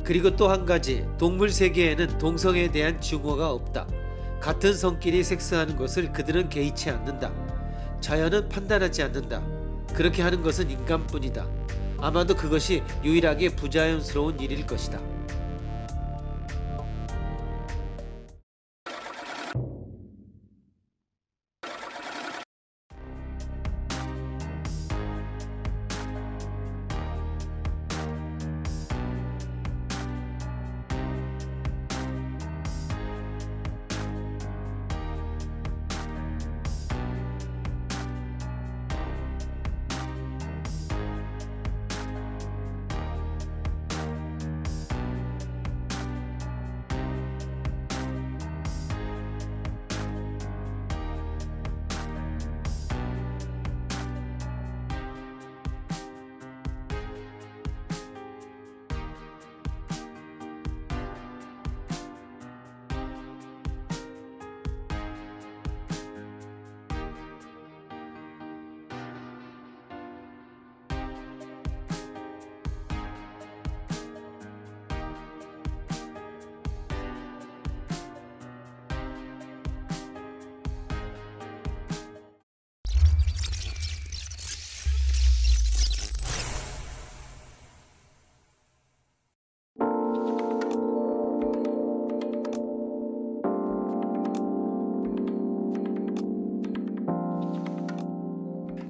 그리고 또 한 가지, 동물 세계에는 동성애에 대한 증오가 없다. 같은 성끼리 섹스하는 것을 그들은 개의치 않는다. 자연은 판단하지 않는다. 그렇게 하는 것은 인간뿐이다. 아마도 그것이 유일하게 부자연스러운 일일 것이다.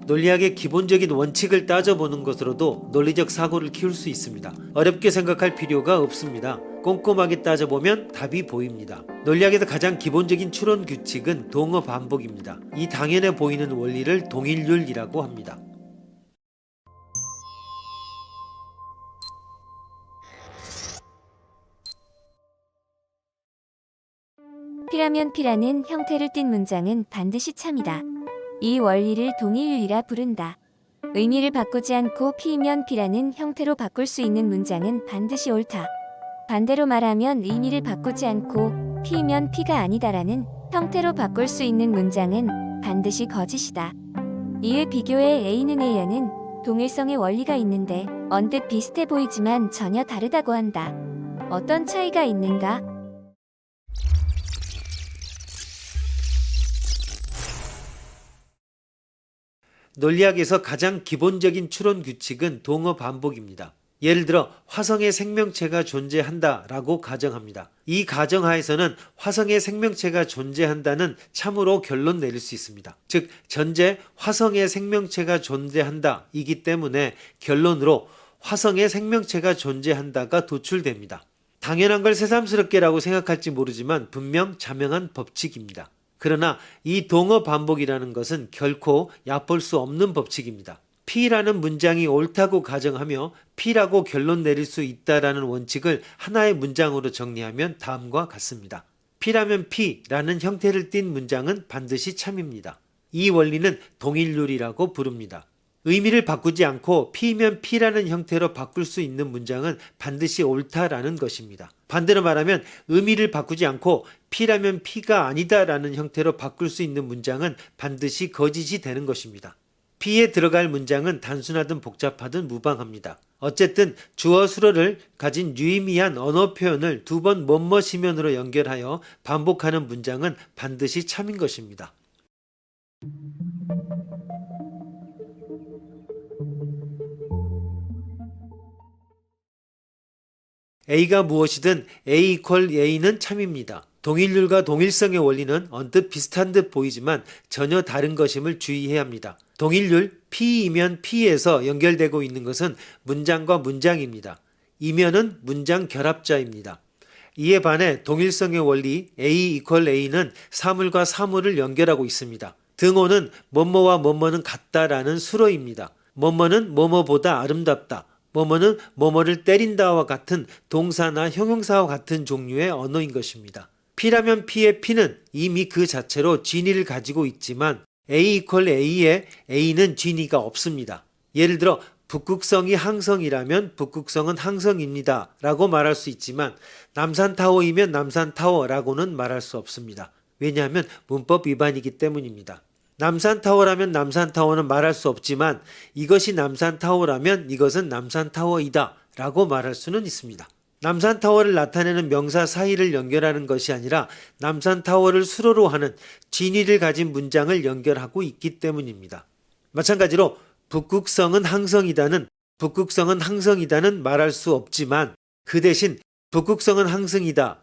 논리학의 기본적인 원칙을 따져보는 것으로도 논리적 사고를 키울 수 있습니다. 어렵게 생각할 필요가 없습니다. 꼼꼼하게 따져보면 답이 보입니다. 논리학에서 가장 기본적인 추론 규칙은 동어 반복입니다. 이 당연해 보이는 원리를 동일률이라고 합니다. 피라면 피라는 형태를 띤 문장은 반드시 참이다. 이 원리를 동일률이라 부른다. 의미를 바꾸지 않고 피면 피라는 형태로 바꿀 수 있는 문장은 반드시 옳다. 반대로 말하면 의미를 바꾸지 않고 피면 피가 아니다라는 형태로 바꿀 수 있는 문장은 반드시 거짓이다. 이에 비교해 A는 A와는 동일성의 원리가 있는데 언뜻 비슷해 보이지만 전혀 다르다고 한다. 어떤 차이가 있는가? 논리학에서 가장 기본적인 추론 규칙은 동어 반복입니다. 예를 들어 화성에 생명체가 존재한다 라고 가정합니다. 이 가정하에서는 화성에 생명체가 존재한다는 참으로 결론 내릴 수 있습니다. 즉 전제 화성에 생명체가 존재한다 이기 때문에 결론으로 화성에 생명체가 존재한다가 도출됩니다. 당연한 걸 새삼스럽게라고 생각할지 모르지만 분명 자명한 법칙입니다. 그러나 이 동어 반복이라는 것은 결코 얕볼 수 없는 법칙입니다. P라는 문장이 옳다고 가정하며 P라고 결론 내릴 수 있다라는 원칙을 하나의 문장으로 정리하면 다음과 같습니다. P라면 P라는 형태를 띤 문장은 반드시 참입니다. 이 원리는 동일률이라고 부릅니다. 의미를 바꾸지 않고 P면 P라는 형태로 바꿀 수 있는 문장은 반드시 옳다라는 것입니다. 반대로 말하면 의미를 바꾸지 않고 P라면 P가 아니다라는 형태로 바꿀 수 있는 문장은 반드시 거짓이 되는 것입니다. P에 들어갈 문장은 단순하든 복잡하든 무방합니다. 어쨌든 주어 수어를 가진 유의미한 언어 표현을 두 번 뭐뭐시면으로 연결하여 반복하는 문장은 반드시 참인 것입니다. A가 무엇이든 A 이퀄 A는 참입니다. 동일률과 동일성의 원리는 언뜻 비슷한 듯 보이지만 전혀 다른 것임을 주의해야 합니다. 동일률 P이면 P에서 연결되고 있는 것은 문장과 문장입니다. 이면은 문장 결합자입니다. 이에 반해 동일성의 원리 A 이퀄 A는 사물과 사물을 연결하고 있습니다. 등호는 뭐뭐와 뭐뭐는 같다라는 수로입니다. 뭐뭐는 뭐뭐보다 아름답다. 뭐뭐는 뭐뭐를 때린다와 같은 동사나 형용사와 같은 종류의 언어인 것입니다. P라면 P의 P는 이미 그 자체로 진의를 가지고 있지만 A 이퀄 A에 A는 진의가 없습니다. 예를 들어 북극성이 항성이라면 북극성은 항성입니다 라고 말할 수 있지만 남산타워이면 남산타워라고는 말할 수 없습니다. 왜냐하면 문법 위반이기 때문입니다. 남산타워라면 남산타워는 말할 수 없지만 이것이 남산타워라면 이것은 남산타워이다 라고 말할 수는 있습니다. 남산타워를 나타내는 명사 사이를 연결하는 것이 아니라 남산타워를 수로로 하는 진위를 가진 문장을 연결하고 있기 때문입니다. 마찬가지로 북극성은 항성이다는 말할 수 없지만 그 대신 북극성은 항성이다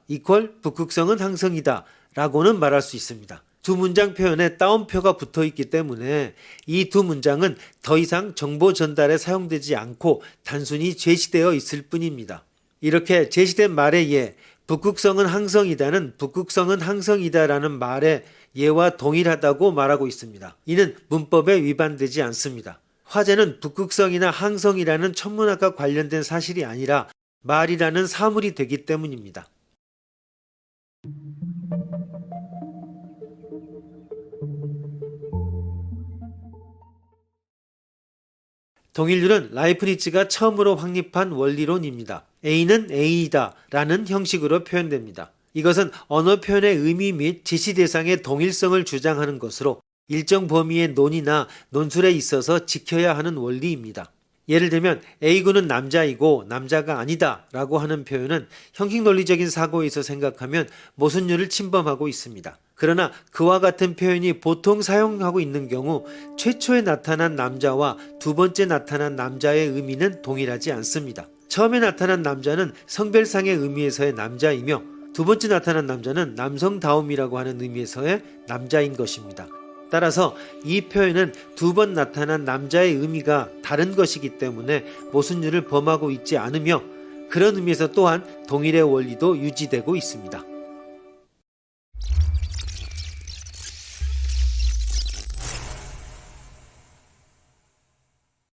북극성은 항성이다 라고는 말할 수 있습니다. 두 문장 표현에 따옴표가 붙어 있기 때문에 이 두 문장은 더 이상 정보 전달에 사용되지 않고 단순히 제시되어 있을 뿐입니다. 이렇게 제시된 말의 예, 북극성은 항성이다는 북극성은 항성이다라는 말의 예와 동일하다고 말하고 있습니다. 이는 문법에 위반되지 않습니다. 화재는 북극성이나 항성이라는 천문학과 관련된 사실이 아니라 말이라는 사물이 되기 때문입니다. 동일률은 라이프니츠가 처음으로 확립한 원리론입니다. A는 A이다 라는 형식으로 표현됩니다. 이것은 언어 표현의 의미 및 지시 대상의 동일성을 주장하는 것으로 일정 범위의 논이나 논술에 있어서 지켜야 하는 원리입니다. 예를 들면 A군은 남자이고 남자가 아니다 라고 하는 표현은 형식논리적인 사고에서 생각하면 모순율을 침범하고 있습니다. 그러나 그와 같은 표현이 보통 사용하고 있는 경우 최초에 나타난 남자와 두 번째 나타난 남자의 의미는 동일하지 않습니다. 처음에 나타난 남자는 성별상의 의미에서의 남자이며 두 번째 나타난 남자는 남성다움이라고 하는 의미에서의 남자인 것입니다. 따라서 이 표현은 두 번 나타난 남자의 의미가 다른 것이기 때문에 모순율을 범하고 있지 않으며 그런 의미에서 또한 동일의 원리도 유지되고 있습니다.